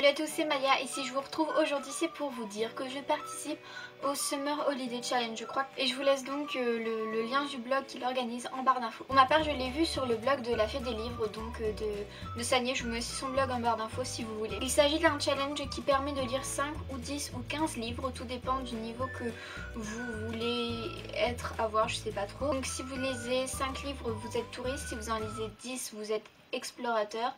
à tous, c'est Maya et si je vous retrouve aujourd'hui c'est pour vous dire que je participe au Summer Holiday Challenge je crois et je vous laisse donc le lien du blog qui l'organise en barre d'infos. Pour ma part je l'ai vu sur le blog de la Fée des Livres donc de Sanier, je vous mets aussi son blog en barre d'infos si vous voulez. Il s'agit d'un challenge qui permet de lire 5 ou 10 ou 15 livres, tout dépend du niveau que vous voulez avoir, je sais pas trop. Donc si vous lisez 5 livres vous êtes touriste, si vous en lisez 10 vous êtes explorateur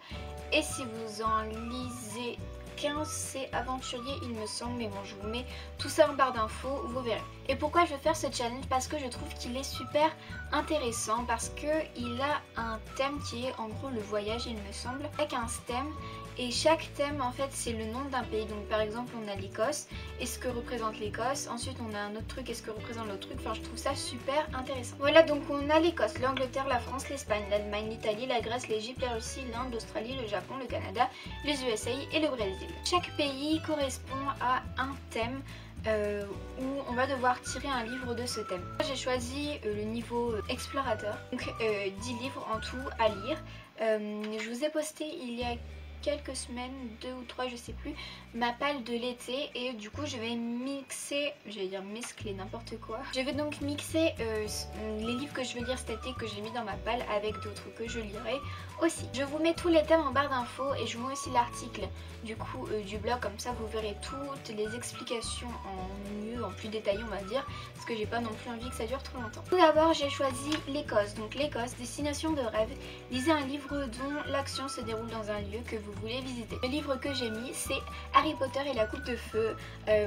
et si vous en lisez 15 c'est aventurier il me semble, mais bon je vous mets tout ça en barre d'infos, vous verrez. Et pourquoi je veux faire ce challenge? Parce que je trouve qu'il est super intéressant, parce que il a un thème qui est en gros le voyage il me semble, avec un thème et chaque thème en fait c'est le nom d'un pays. Donc par exemple on a l'Écosse et ce que représente l'Écosse, ensuite on a un autre truc et ce que représente l'autre truc, enfin je trouve ça super intéressant. Voilà, donc on a l'Écosse, l'Angleterre, la France, l'Espagne, l'Allemagne, l'Italie, la Grèce, l'Égypte, la Russie, l'Inde, l'Australie, le Japon, le Canada, les USA et le Brésil. Chaque pays correspond à un thème où on va devoir tirer un livre de ce thème. J'ai choisi le niveau explorateur, donc 10 livres en tout à lire. Je vous ai posté il y a quelques semaines, 2 ou 3 je sais plus, ma palle de l'été et du coup je vais mixer, j'allais dire mescler n'importe quoi. Je vais donc mixer les livres que je veux lire cet été que j'ai mis dans ma palle avec d'autres que je lirai aussi. Je vous mets tous les thèmes en barre d'infos et je vous mets aussi l'article du coup du blog, comme ça vous verrez toutes les explications en mieux, en plus détaillé on va dire, parce que j'ai pas non plus envie que ça dure trop longtemps. Tout d'abord j'ai choisi l'Écosse, donc l'Écosse, destination de rêve. Lisez un livre dont l'action se déroule dans un lieu que vous voulez visiter. Le livre que j'ai mis c'est Harry Potter et la Coupe de Feu,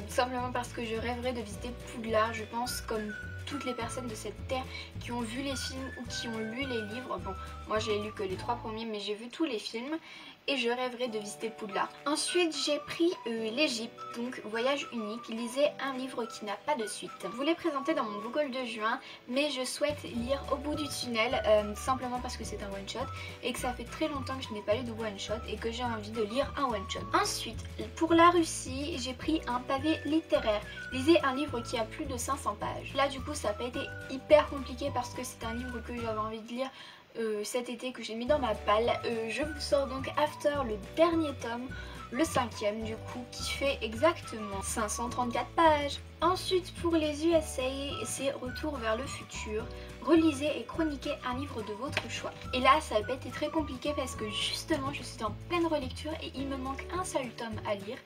simplement parce que je rêverais de visiter Poudlard, je pense, comme toutes les personnes de cette terre qui ont vu les films ou qui ont lu les livres. Bon, moi j'ai lu que les 3 premiers mais j'ai vu tous les films et je rêverais de visiter Poudlard. Ensuite j'ai pris l'Égypte, donc voyage unique, lisez un livre qui n'a pas de suite. Je vous l'ai présenté dans mon Google de juin mais je souhaite lire Au bout du tunnel, simplement parce que c'est un one shot et que ça fait très longtemps que je n'ai pas lu de one shot et que j'ai envie de lire un one shot. Ensuite pour la Russie j'ai pris un pavé littéraire, lisez un livre qui a plus de 500 pages. Là du coup ça n'a pas été hyper compliqué parce que c'est un livre que j'avais envie de lire cet été, que j'ai mis dans ma palle. Je vous sors donc After, le dernier tome, le 5e du coup, qui fait exactement 534 pages. Ensuite pour les USA, c'est Retour vers le futur. Relisez et chroniquez un livre de votre choix. Et là ça n'a pas été très compliqué parce que justement je suis en pleine relecture et il me manque un seul tome à lire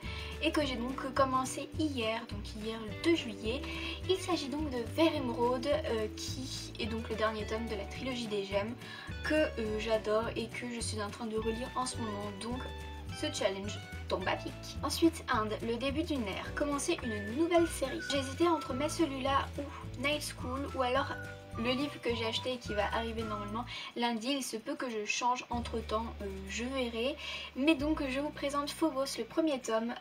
et que j'ai donc commencé hier, donc hier le 2 juillet. Il s'agit donc de Vert Émeraude qui est donc le dernier tome de la trilogie des gemmes que j'adore et que je suis en train de relire en ce moment, donc ce challenge tombe à pic. Ensuite Inde, le début d'une ère, commencer une nouvelle série. J'hésitais entre mettre celui-là ou Night School ou alors le livre que j'ai acheté et qui va arriver normalement lundi. Il se peut que je change entre temps, je verrai. Mais donc je vous présente Phobos, le premier tome.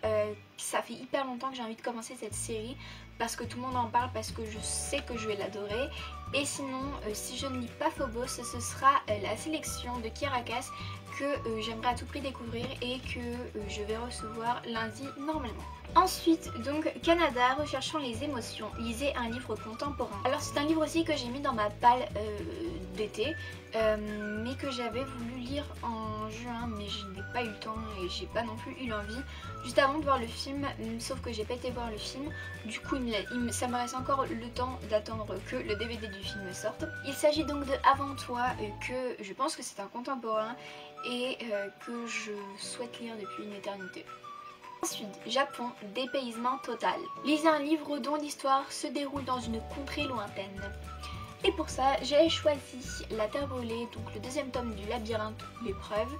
Ça fait hyper longtemps que j'ai envie de commencer cette série parce que tout le monde en parle, parce que je sais que je vais l'adorer. Et sinon, si je ne lis pas Phobos, ce sera la sélection de Kirakas que j'aimerais à tout prix découvrir et que je vais recevoir lundi normalement. Ensuite donc Canada, recherchant les émotions, lisez un livre contemporain. Alors c'est un livre aussi que j'ai mis dans ma palle d'été mais que j'avais voulu lire en juin mais je n'ai pas eu le temps et j'ai pas non plus eu l'envie juste avant de voir le film, sauf que j'ai pas été voir le film, du coup ça me reste encore le temps d'attendre que le DVD du film sorte. Il s'agit donc de Avant toi, que je pense que c'est un contemporain et que je souhaite lire depuis une éternité. Ensuite, Japon, dépaysement total. Lisez un livre dont l'histoire se déroule dans une contrée lointaine. Et pour ça, j'ai choisi La Terre brûlée, donc le deuxième tome du labyrinthe, l'épreuve.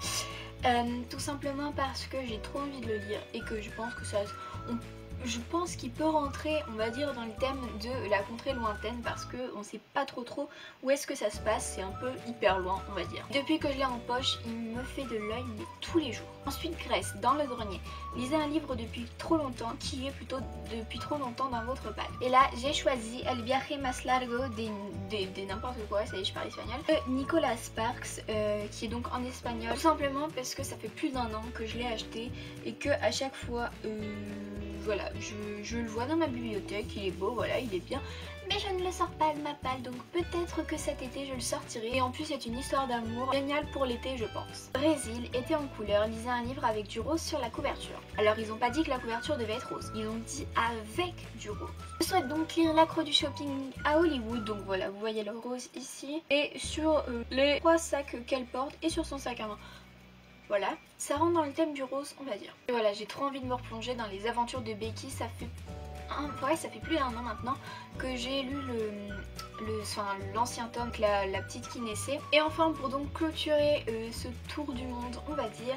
Tout simplement parce que j'ai trop envie de le lire et que je pense que je pense qu'il peut rentrer, on va dire, dans le thème de la contrée lointaine parce qu'on sait pas trop où est-ce que ça se passe, c'est un peu hyper loin on va dire. Depuis que je l'ai en poche, il me fait de l'œil mais tous les jours. Ensuite Grèce, dans le grenier. Lisez un livre depuis trop longtemps qui est plutôt depuis trop longtemps dans votre palle. Et là j'ai choisi El viaje más largo de n'importe quoi, ça y est je parle espagnol, de Nicolas Sparks qui est donc en espagnol, tout simplement parce que ça fait plus d'1 an que je l'ai acheté et que à chaque fois voilà, je le vois dans ma bibliothèque, il est beau, voilà, il est bien. Mais je ne le sors pas de ma palle, donc peut-être que cet été je le sortirai. Et en plus c'est une histoire d'amour géniale pour l'été je pense. Brésil, été en couleur, lisez un livre avec du rose sur la couverture. Alors ils ont pas dit que la couverture devait être rose, ils ont dit avec du rose. Je souhaite donc lire L'accro du shopping à Hollywood, donc voilà, vous voyez le rose ici. Et sur les 3 sacs qu'elle porte et sur son sac à main. Voilà, ça rentre dans le thème du rose on va dire. Et voilà, j'ai trop envie de me replonger dans les aventures de Becky, ça fait plus d'un an maintenant que j'ai lu l'ancien tome, la petite qui naissait. Et enfin pour donc clôturer ce tour du monde on va dire,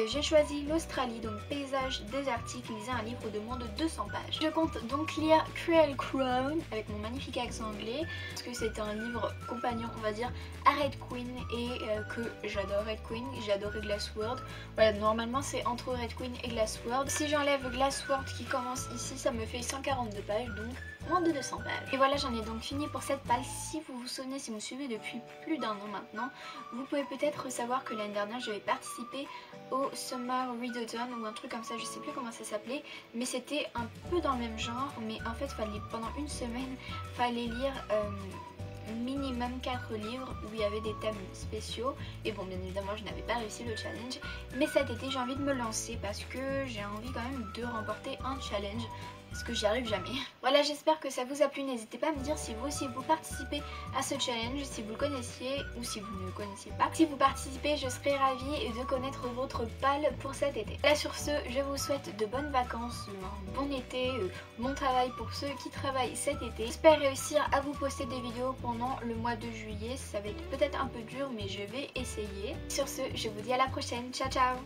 j'ai choisi l'Australie, donc paysage désertique, lisez un livre de moins de 200 pages. Je compte donc lire Cruel Crown avec mon magnifique accent anglais parce que c'est un livre compagnon on va dire à Red Queen et que j'adore Red Queen, j'ai adoré Glassword. Voilà, normalement c'est entre Red Queen et Glassword. Si j'enlève Glassword qui commence ici ça me fait 142 pages donc moins de 200 pages. Et voilà, j'en ai donc fini pour cette palle. Si vous vous souvenez, si vous me suivez depuis plus d'un an maintenant, vous pouvez peut-être savoir que l'année dernière j'avais participé au Summer Readathon ou un truc comme ça, je sais plus comment ça s'appelait, mais c'était un peu dans le même genre, mais en fait pendant une semaine fallait lire minimum 4 livres où il y avait des thèmes spéciaux. Et bon, bien évidemment je n'avais pas réussi le challenge, mais cet été j'ai envie de me lancer parce que j'ai envie quand même de remporter un challenge parce que j'y arrive jamais. Voilà, j'espère que ça vous a plu. N'hésitez pas à me dire si vous aussi vous participez à ce challenge, si vous le connaissiez ou si vous ne le connaissiez pas. Si vous participez, je serai ravie de connaître votre palle pour cet été. Là sur ce, je vous souhaite de bonnes vacances, un bon été, bon travail pour ceux qui travaillent cet été. J'espère réussir à vous poster des vidéos pendant le mois de juillet. Ça va être peut-être un peu dur mais je vais essayer. Sur ce, je vous dis à la prochaine. Ciao ciao.